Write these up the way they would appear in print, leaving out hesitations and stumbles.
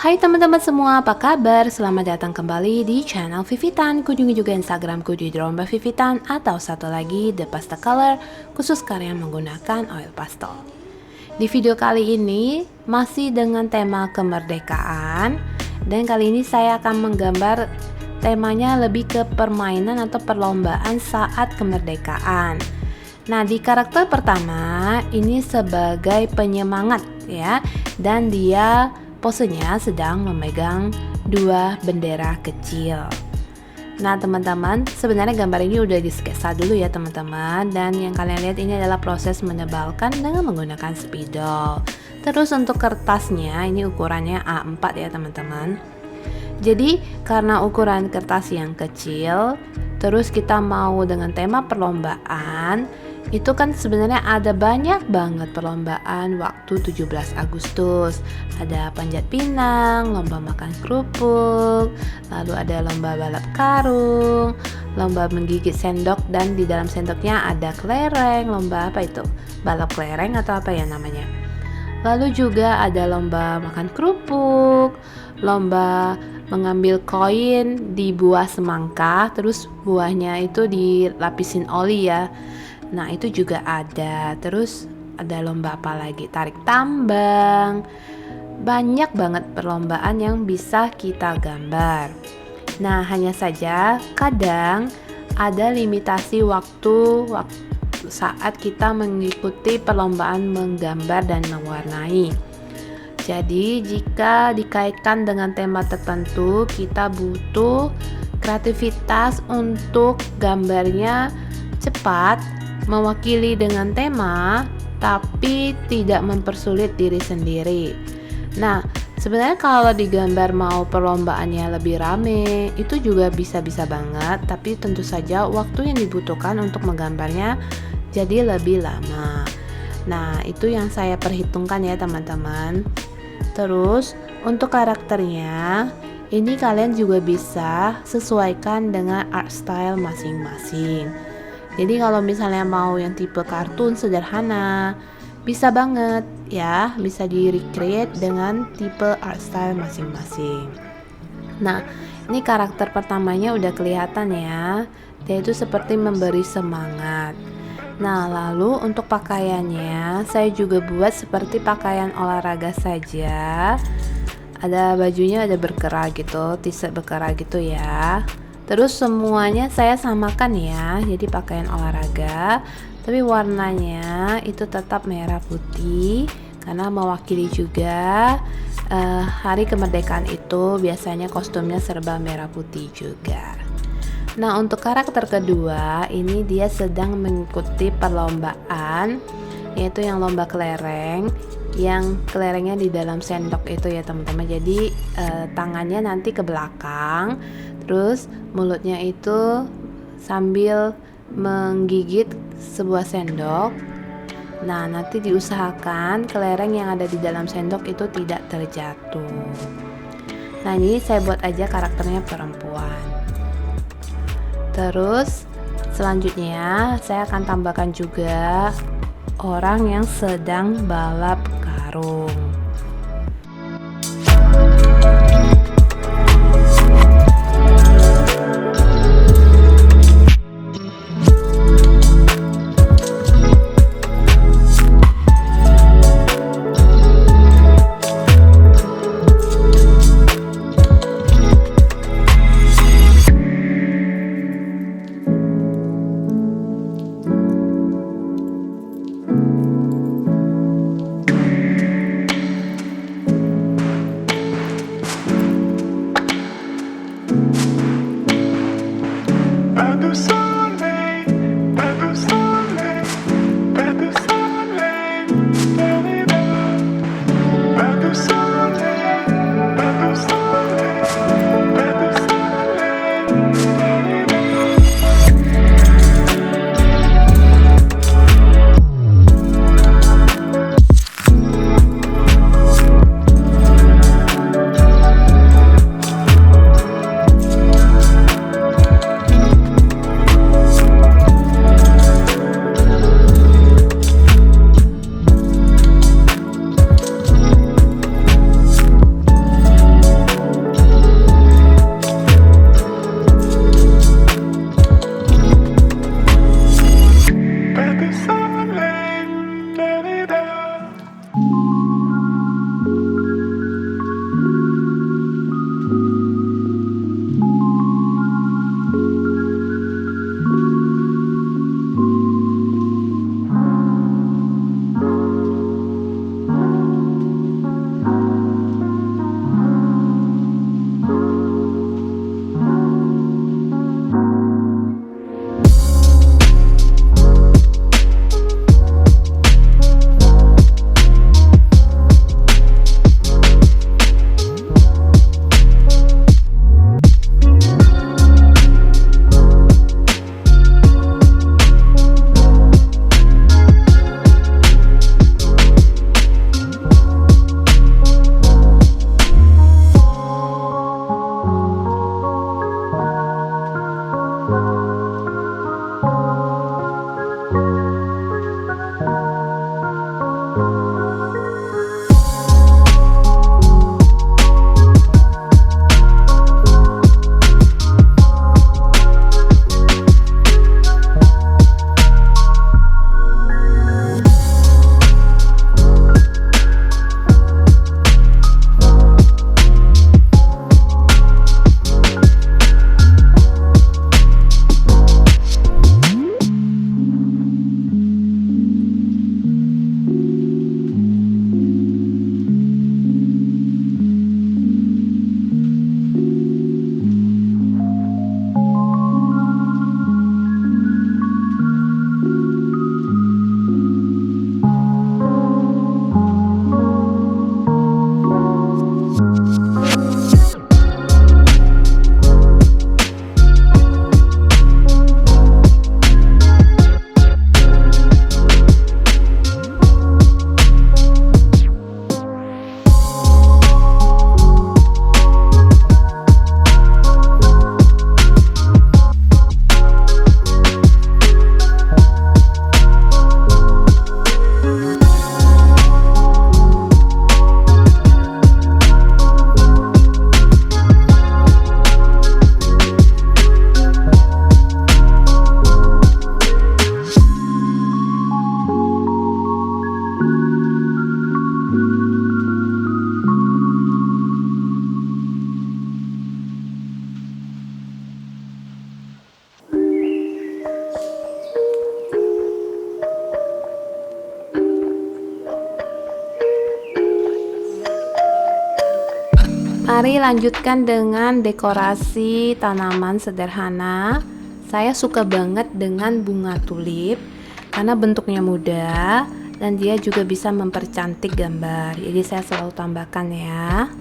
Hai teman-teman semua, apa kabar? Selamat datang kembali di channel Vivitan. Kunjungi juga Instagramku di Dromba Vivitan atau satu lagi The Pastel Color, khusus karya menggunakan oil pastel. Di video kali ini masih dengan tema kemerdekaan, dan kali ini saya akan menggambar temanya lebih ke permainan atau perlombaan saat kemerdekaan. Nah, di karakter pertama ini sebagai penyemangat ya, dan dia posenya sedang memegang dua bendera kecil. Nah teman-teman, sebenarnya gambar ini udah di sketsa dulu ya teman-teman. Dan yang kalian lihat ini adalah proses menebalkan dengan menggunakan spidol. Terus untuk kertasnya ini ukurannya A4 ya teman-teman. Jadi karena ukuran kertas yang kecil, terus kita mau dengan tema perlombaan, itu kan sebenarnya ada banyak banget perlombaan waktu 17 Agustus. Ada panjat pinang, lomba makan kerupuk, lalu ada lomba balap karung, lomba menggigit sendok, dan di dalam sendoknya ada kelereng, lomba apa itu? Balap kelereng atau apa ya namanya. Lalu juga ada lomba makan kerupuk, lomba mengambil koin di buah semangka, terus buahnya itu dilapisin oli ya. Nah itu juga ada. Terus ada lomba apa lagi? Tarik tambang. Banyak banget perlombaan yang bisa kita gambar. Nah hanya saja kadang ada limitasi waktu saat kita mengikuti perlombaan menggambar dan mewarnai. Jadi jika dikaitkan dengan tema tertentu, kita butuh kreativitas untuk gambarnya cepat, mewakili dengan tema, tapi tidak mempersulit diri sendiri. Nah, sebenarnya kalau digambar mau perlombaannya lebih rame, itu juga bisa-bisa banget, tapi tentu saja waktu yang dibutuhkan untuk menggambarnya jadi lebih lama. Nah, itu yang saya perhitungkan ya teman-teman. Terus, untuk karakternya, ini kalian juga bisa sesuaikan dengan art style masing-masing. Jadi kalau misalnya mau yang tipe kartun sederhana, bisa banget ya, bisa di recreate dengan tipe art style masing-masing. Nah, ini karakter pertamanya udah kelihatan ya, dia itu seperti memberi semangat. Nah, lalu untuk pakaiannya, saya juga buat seperti pakaian olahraga saja. Ada bajunya ada berkerah gitu, t-shirt berkerah gitu ya. Terus semuanya saya samakan ya, jadi pakaian olahraga, tapi warnanya itu tetap merah putih karena mewakili juga hari kemerdekaan itu biasanya kostumnya serba merah putih juga. Nah untuk karakter kedua ini dia sedang mengikuti perlombaan, yaitu yang lomba kelereng, yang kelerengnya di dalam sendok itu ya teman-teman. Jadi tangannya nanti ke belakang, terus mulutnya itu sambil menggigit sebuah sendok. Nah nanti diusahakan kelereng yang ada di dalam sendok itu tidak terjatuh. Nah ini saya buat aja karakternya perempuan. Terus selanjutnya saya akan tambahkan juga orang yang sedang balap karung. Mari lanjutkan dengan dekorasi tanaman sederhana. Saya suka banget dengan bunga tulip karena bentuknya mudah dan dia juga bisa mempercantik gambar. Jadi saya selalu tambahkan ya.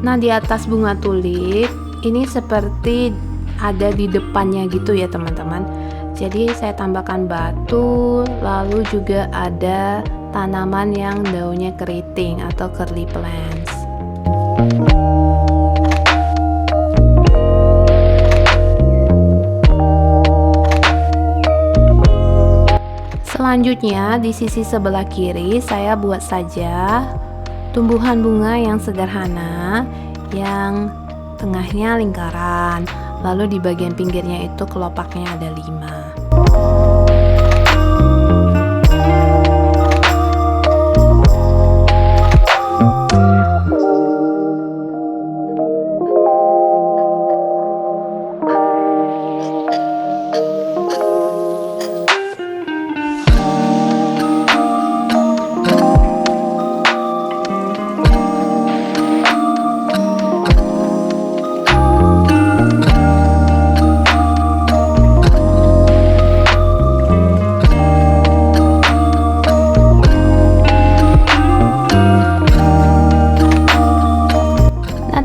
Nah, di atas bunga tulip ini seperti ada di depannya gitu ya teman-teman. Jadi saya tambahkan batu, lalu juga ada tanaman yang daunnya keriting atau curly plants. Selanjutnya di sisi sebelah kiri saya buat saja tumbuhan bunga yang sederhana yang tengahnya lingkaran, lalu di bagian pinggirnya itu kelopaknya ada 5.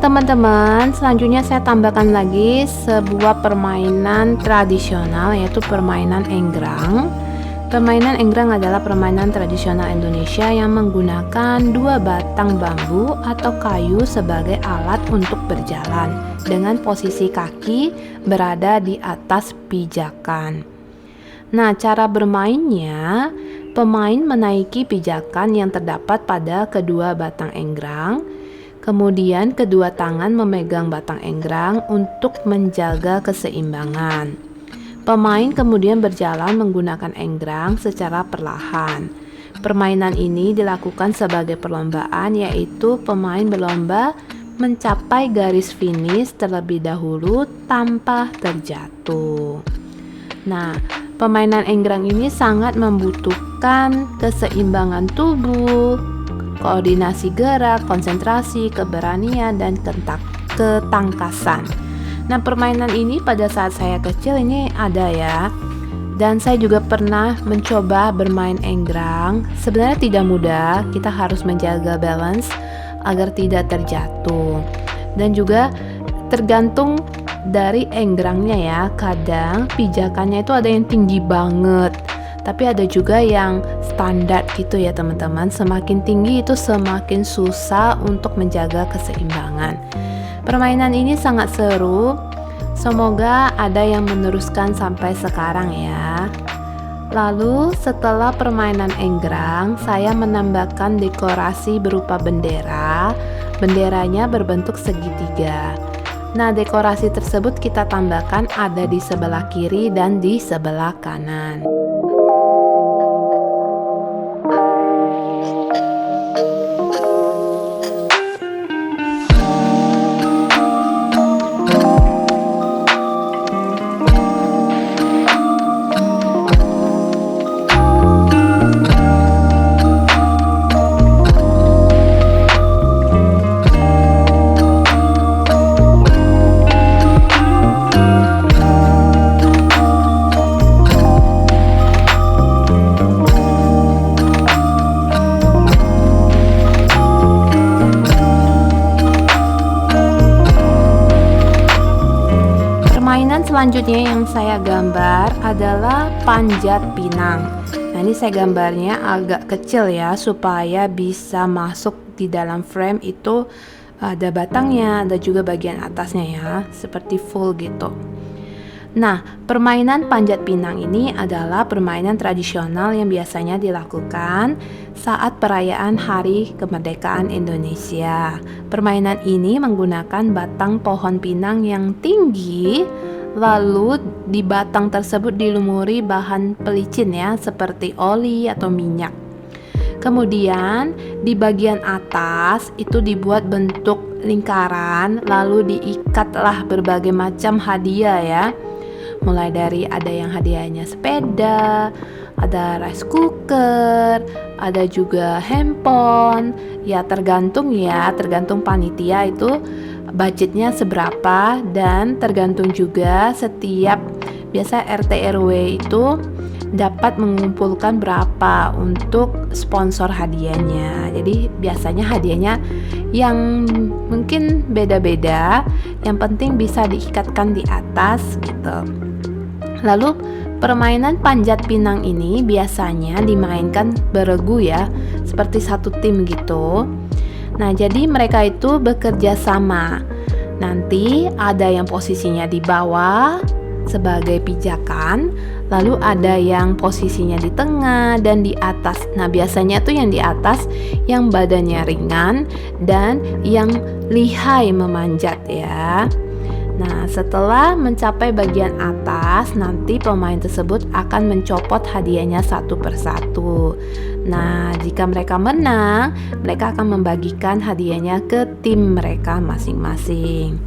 Teman-teman, selanjutnya saya tambahkan lagi sebuah permainan tradisional, yaitu permainan enggrang. Permainan enggrang adalah permainan tradisional Indonesia yang menggunakan 2 batang bambu atau kayu sebagai alat untuk berjalan dengan posisi kaki berada di atas pijakan. Nah, cara bermainnya, pemain menaiki pijakan yang terdapat pada kedua batang enggrang. Kemudian kedua tangan memegang batang enggrang untuk menjaga keseimbangan. Pemain kemudian berjalan menggunakan enggrang secara perlahan. Permainan ini dilakukan sebagai perlombaan, yaitu pemain berlomba mencapai garis finish terlebih dahulu tanpa terjatuh. Nah, permainan enggrang ini sangat membutuhkan keseimbangan tubuh, koordinasi gerak, konsentrasi, keberanian, dan ketangkasan. Nah, permainan ini pada saat saya kecil ini ada ya. Dan saya juga pernah mencoba bermain enggrang. Sebenarnya tidak mudah, kita harus menjaga balance agar tidak terjatuh. Dan juga tergantung dari enggrangnya ya. Kadang pijakannya itu ada yang tinggi banget, tapi ada juga yang standar gitu ya teman-teman. Semakin tinggi itu semakin susah untuk menjaga keseimbangan. Permainan ini sangat seru. Semoga ada yang meneruskan sampai sekarang ya. Lalu setelah permainan enggrang, saya menambahkan dekorasi berupa bendera. Benderanya berbentuk segitiga. Nah, dekorasi tersebut kita tambahkan ada di sebelah kiri dan di sebelah kanan. Selanjutnya yang saya gambar adalah panjat pinang. Nah, ini saya gambarnya agak kecil ya supaya bisa masuk di dalam frame itu. Ada batangnya, ada juga bagian atasnya ya, seperti full gitu. Nah, permainan panjat pinang ini adalah permainan tradisional yang biasanya dilakukan saat perayaan Hari Kemerdekaan Indonesia. Permainan ini menggunakan batang pohon pinang yang tinggi, lalu di batang tersebut dilumuri bahan pelicin ya, seperti oli atau minyak. Kemudian di bagian atas itu dibuat bentuk lingkaran, lalu diikatlah berbagai macam hadiah ya. Mulai dari ada yang hadiahnya sepeda, ada rice cooker, ada juga handphone. Ya tergantung panitia itu budgetnya seberapa, dan tergantung juga setiap biasa RT RW itu dapat mengumpulkan berapa untuk sponsor hadiahnya. Jadi biasanya hadiahnya yang mungkin beda-beda, yang penting bisa diikatkan di atas gitu. Lalu permainan panjat pinang ini biasanya dimainkan beregu ya, seperti satu tim gitu. Nah, jadi mereka itu bekerja sama. Nanti ada yang posisinya di bawah sebagai pijakan, lalu ada yang posisinya di tengah dan di atas. Nah, biasanya tuh yang di atas yang badannya ringan dan yang lihai memanjat ya. Nah, setelah mencapai bagian atas, nanti pemain tersebut akan mencopot hadiahnya satu persatu. Nah, jika mereka menang, mereka akan membagikan hadiahnya ke tim mereka masing-masing.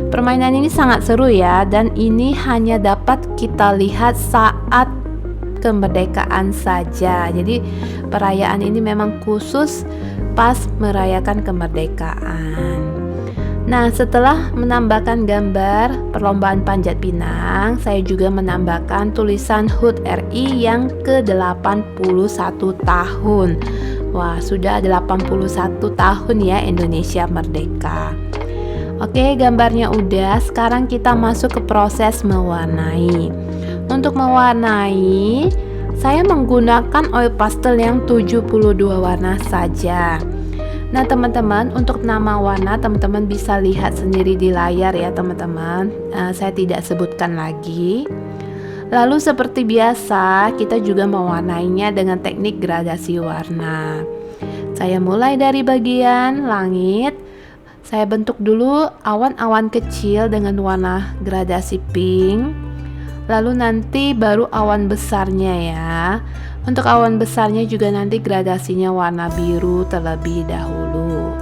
Permainan ini sangat seru ya, dan ini hanya dapat kita lihat saat kemerdekaan saja. Jadi perayaan ini memang khusus pas merayakan kemerdekaan. Nah, setelah menambahkan gambar perlombaan panjat pinang, saya juga menambahkan tulisan HUT RI yang ke-81 tahun. Wah, sudah 81 tahun ya Indonesia merdeka. Oke, gambarnya udah. Sekarang kita masuk ke proses mewarnai. Untuk mewarnai, saya menggunakan oil pastel yang 72 warna saja. Nah teman-teman, untuk nama warna teman-teman bisa lihat sendiri di layar ya teman-teman. Saya tidak sebutkan lagi. Lalu seperti biasa, kita juga mewarnainya dengan teknik gradasi warna. Saya mulai dari bagian langit. Saya bentuk dulu awan-awan kecil dengan warna gradasi pink. Lalu nanti baru awan besarnya ya. Untuk awan besarnya juga nanti gradasinya warna biru terlebih dahulu.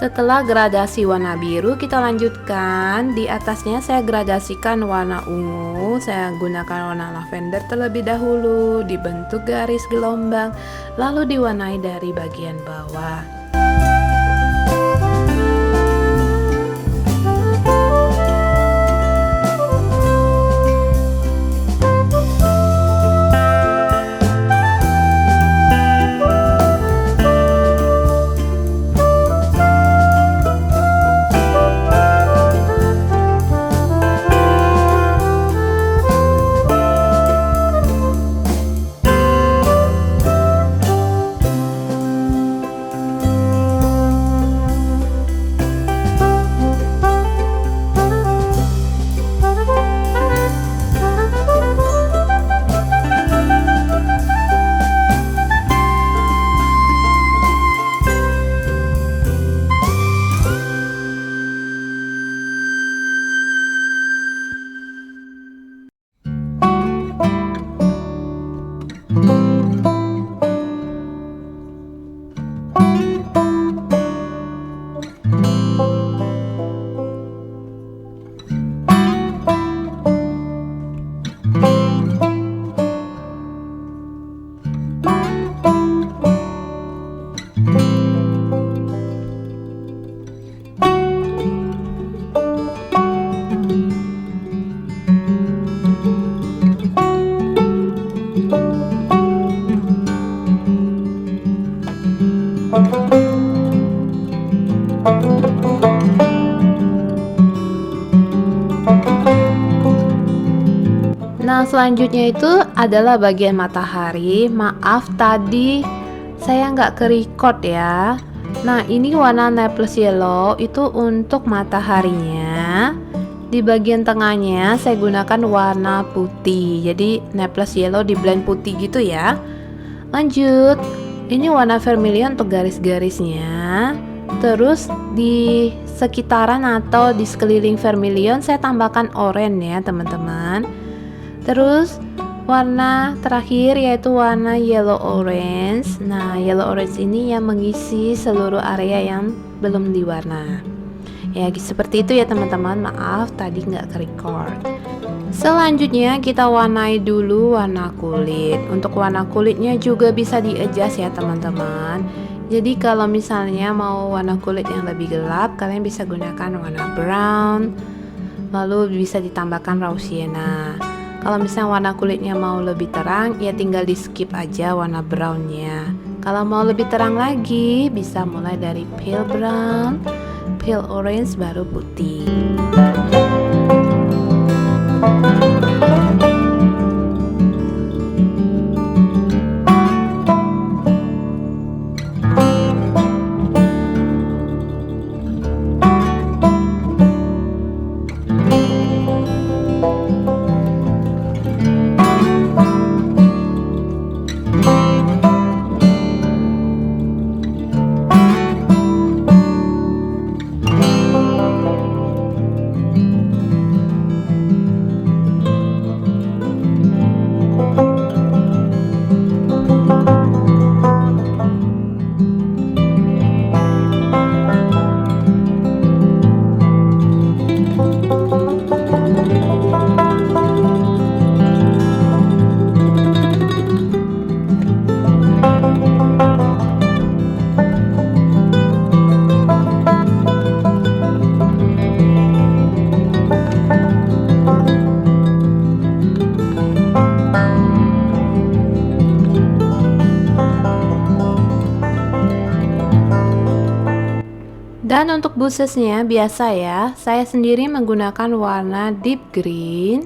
Setelah gradasi warna biru, kita lanjutkan. Di atasnya saya gradasikan warna ungu. Saya gunakan warna lavender terlebih dahulu, dibentuk garis gelombang, lalu diwarnai dari bagian bawah. Selanjutnya itu adalah bagian matahari. Maaf tadi saya nggak ke-record ya. Nah, ini warna Naples Yellow itu untuk mataharinya. Di bagian tengahnya saya gunakan warna putih. Jadi Naples Yellow di blend putih gitu ya. Lanjut, ini warna vermilion untuk garis-garisnya. Terus di sekitaran atau di sekeliling vermilion saya tambahkan oranye ya teman-teman. Terus warna terakhir yaitu warna yellow orange. Nah, yellow orange ini yang mengisi seluruh area yang belum diwarna. Ya, seperti itu ya teman-teman. Maaf tadi nggak ke-record. Selanjutnya kita warnai dulu warna kulit. Untuk warna kulitnya juga bisa di-adjust ya teman-teman. Jadi kalau misalnya mau warna kulit yang lebih gelap, kalian bisa gunakan warna brown. Lalu bisa ditambahkan raw sienna. Kalau misalnya warna kulitnya mau lebih terang, ya tinggal di skip aja warna brownnya. Kalau mau lebih terang lagi, bisa mulai dari pale brown, pale orange, baru putih. Dan untuk busesnya biasa ya, saya sendiri menggunakan warna deep green.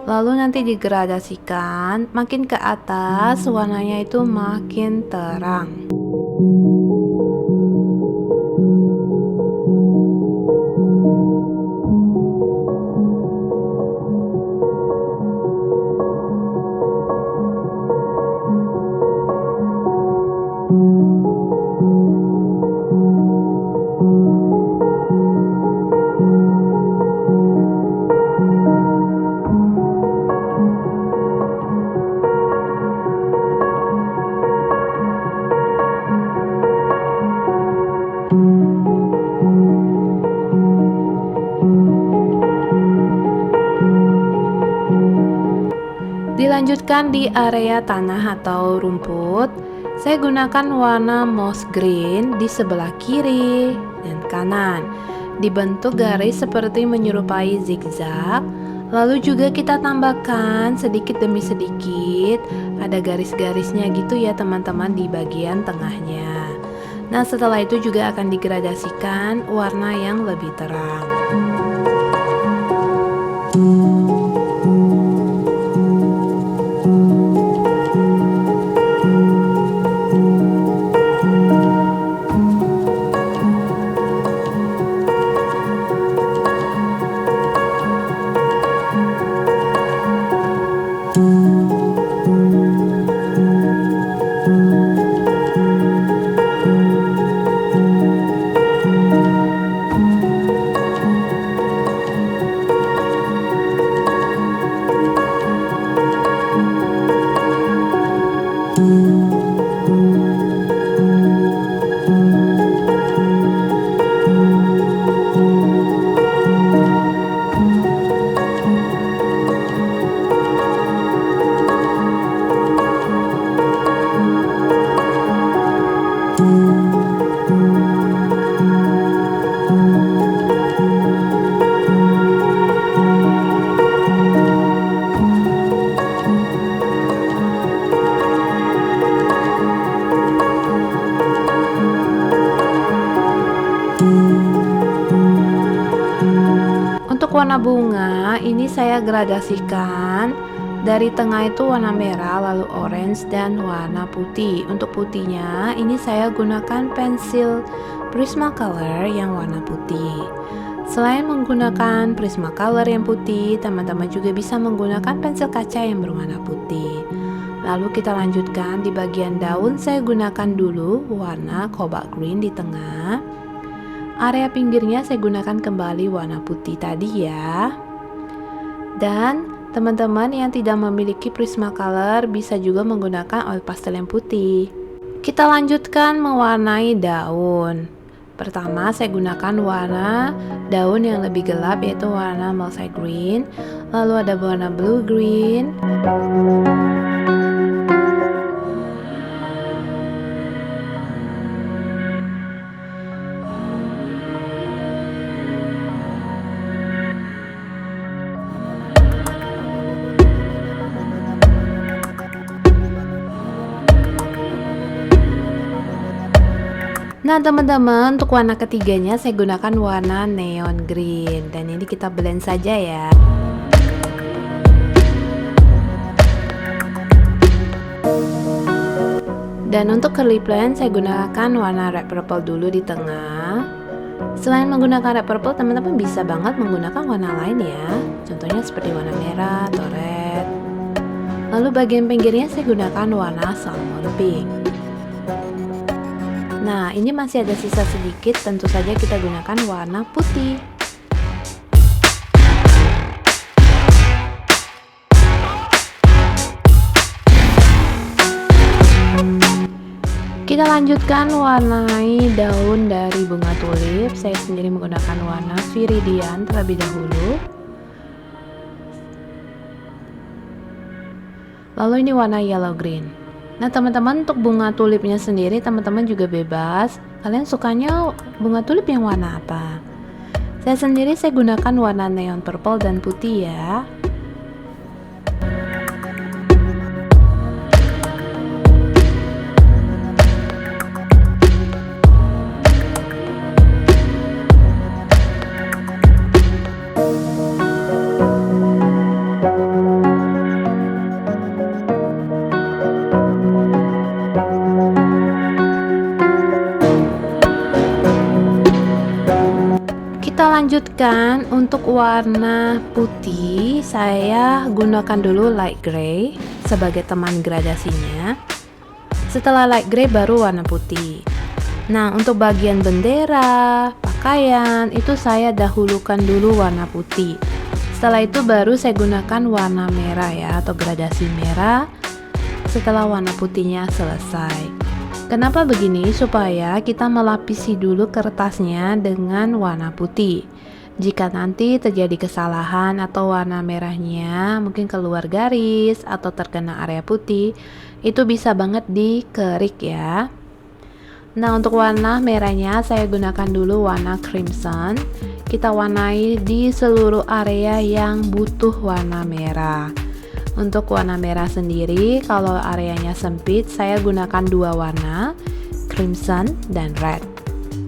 Lalu nanti digradasikan, makin ke atas warnanya itu makin terang. Dilanjutkan di area tanah atau rumput, saya gunakan warna moss green di sebelah kiri dan kanan. Dibentuk garis seperti menyerupai zigzag. Lalu juga kita tambahkan sedikit demi sedikit, ada garis-garisnya gitu ya teman-teman di bagian tengahnya. Nah, setelah itu juga akan digradasikan warna yang lebih terang. Untuk warna bunga ini saya gradasikan Dari tengah itu warna merah, lalu orange dan warna putih. Untuk putihnya ini saya gunakan pensil Prismacolor yang warna putih. Selain menggunakan Prismacolor yang putih, teman-teman juga bisa menggunakan pensil kaca yang berwarna putih. Lalu kita lanjutkan di bagian daun, saya gunakan dulu warna cobalt green di tengah. Area pinggirnya saya gunakan kembali warna putih tadi ya. Dan teman-teman yang tidak memiliki Prismacolor bisa juga menggunakan oil pastel yang putih. Kita lanjutkan mewarnai daun. Pertama saya gunakan warna daun yang lebih gelap, yaitu warna Malsai Green. Lalu ada warna Blue Green. Nah teman-teman, untuk warna ketiganya saya gunakan warna neon green, dan ini kita blend saja ya. Dan untuk curly plan saya gunakan warna red purple dulu di tengah. Selain menggunakan red purple, teman-teman bisa banget menggunakan warna lain ya, contohnya seperti warna merah atau red. Lalu bagian pinggirnya saya gunakan warna salmon pink. Nah, ini masih ada sisa sedikit, tentu saja kita gunakan warna putih. Kita lanjutkan warnai daun dari bunga tulip. Saya sendiri menggunakan warna viridian terlebih dahulu. Lalu ini warna yellow green. Nah teman-teman, untuk bunga tulipnya sendiri teman-teman juga bebas, kalian sukanya bunga tulip yang warna apa? Saya sendiri gunakan warna neon purple dan putih ya. Kita lanjutkan untuk warna putih, saya gunakan dulu light gray sebagai teman gradasinya. Setelah light gray baru warna putih. Nah untuk bagian bendera, pakaian itu saya dahulukan dulu warna putih. Setelah itu baru saya gunakan warna merah ya, atau gradasi merah setelah warna putihnya selesai. Kenapa begini? Supaya kita melapisi dulu kertasnya dengan warna putih. Jika nanti terjadi kesalahan atau warna merahnya mungkin keluar garis atau terkena area putih, itu bisa banget dikerik ya. Nah untuk warna merahnya saya gunakan dulu warna crimson. Kita warnai di seluruh area yang butuh warna merah. Untuk warna merah sendiri, kalau areanya sempit, saya gunakan dua warna, crimson dan red.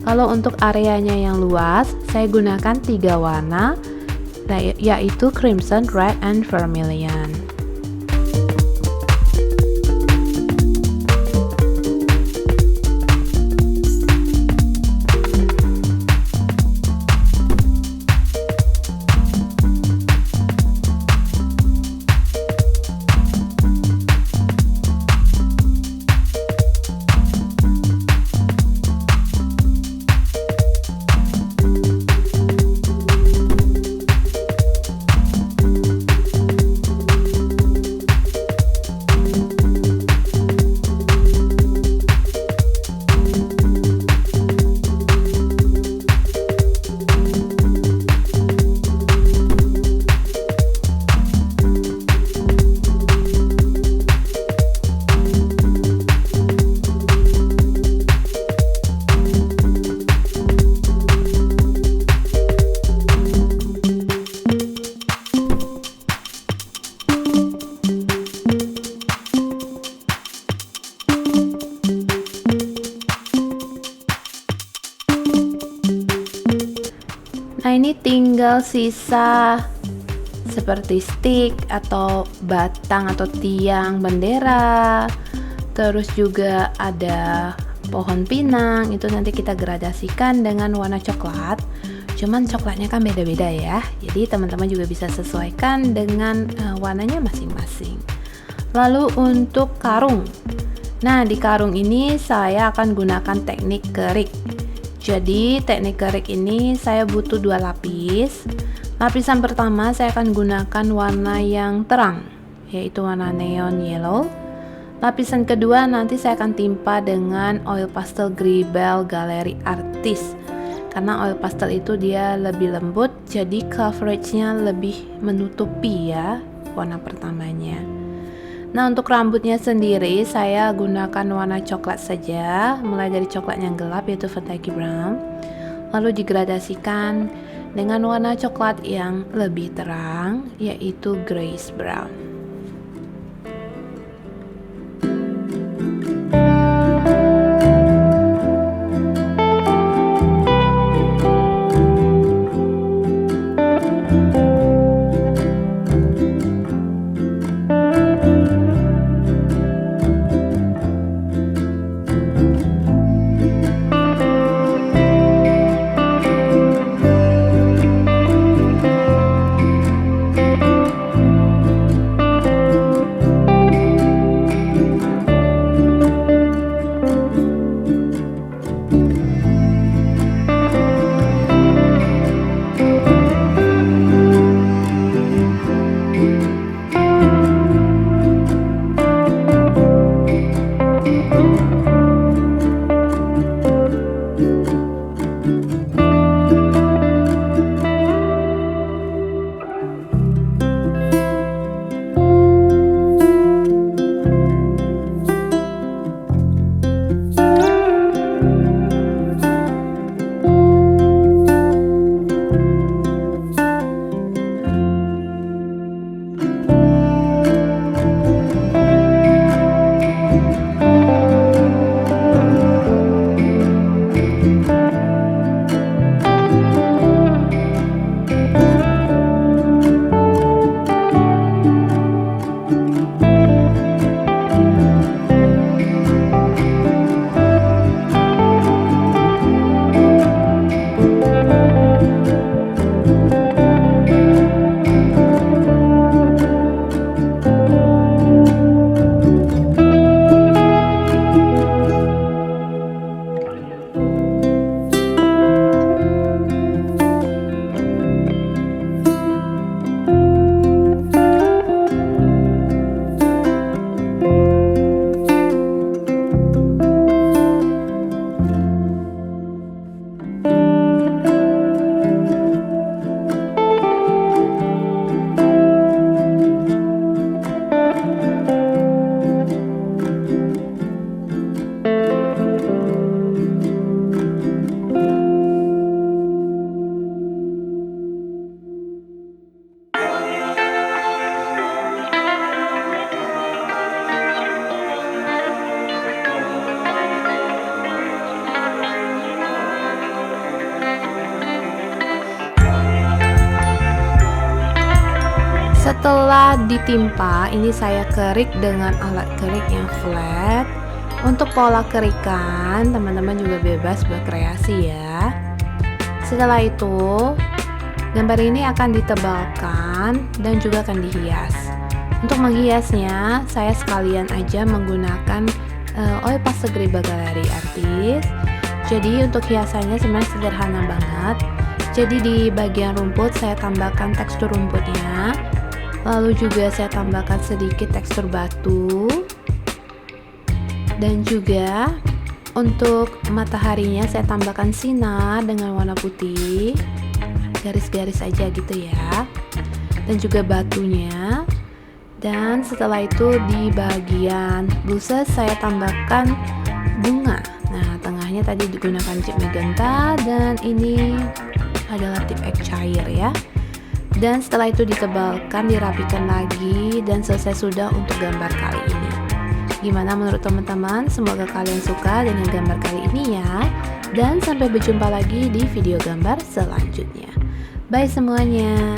Kalau untuk areanya yang luas, saya gunakan tiga warna, yaitu crimson, red, and vermilion. Nah ini tinggal sisa seperti stick atau batang atau tiang bendera. Terus juga ada pohon pinang, itu nanti kita gradasikan dengan warna coklat. Cuman coklatnya kan beda-beda ya, jadi teman-teman juga bisa sesuaikan dengan warnanya masing-masing. Lalu untuk karung, nah di karung ini saya akan gunakan teknik kerik. Jadi teknik kerik ini saya butuh 2 lapis. Lapisan pertama saya akan gunakan warna yang terang, yaitu warna neon yellow. Lapisan kedua nanti saya akan timpa dengan oil pastel Gribel Gallery Artist. Karena oil pastel itu dia lebih lembut, jadi coveragenya lebih menutupi ya warna pertamanya. Nah untuk rambutnya sendiri saya gunakan warna coklat saja, mulai dari coklat yang gelap yaitu Vantage Brown, lalu digradasikan dengan warna coklat yang lebih terang yaitu Grace Brown. Setelah ditimpa, ini saya kerik dengan alat kerik yang flat. Untuk pola kerikan, teman-teman juga bebas berkreasi ya. Setelah itu, gambar ini akan ditebalkan dan juga akan dihias. Untuk menghiasnya, saya sekalian aja menggunakan oil pastel Gribel Gallery Artist. Jadi untuk hiasannya sebenarnya sederhana banget. Jadi di bagian rumput saya tambahkan tekstur rumputnya. Lalu juga saya tambahkan sedikit tekstur batu. Dan juga untuk mataharinya saya tambahkan sinar dengan warna putih. Garis-garis aja gitu ya. Dan juga batunya. Dan setelah itu di bagian blusa saya tambahkan bunga. Nah, tengahnya tadi digunakan cat magenta dan ini adalah tip egg cair ya. Dan setelah itu ditebalkan, dirapikan lagi, dan selesai sudah untuk gambar kali ini. Gimana menurut teman-teman? Semoga kalian suka dengan gambar kali ini ya. Dan sampai berjumpa lagi di video gambar selanjutnya. Bye semuanya.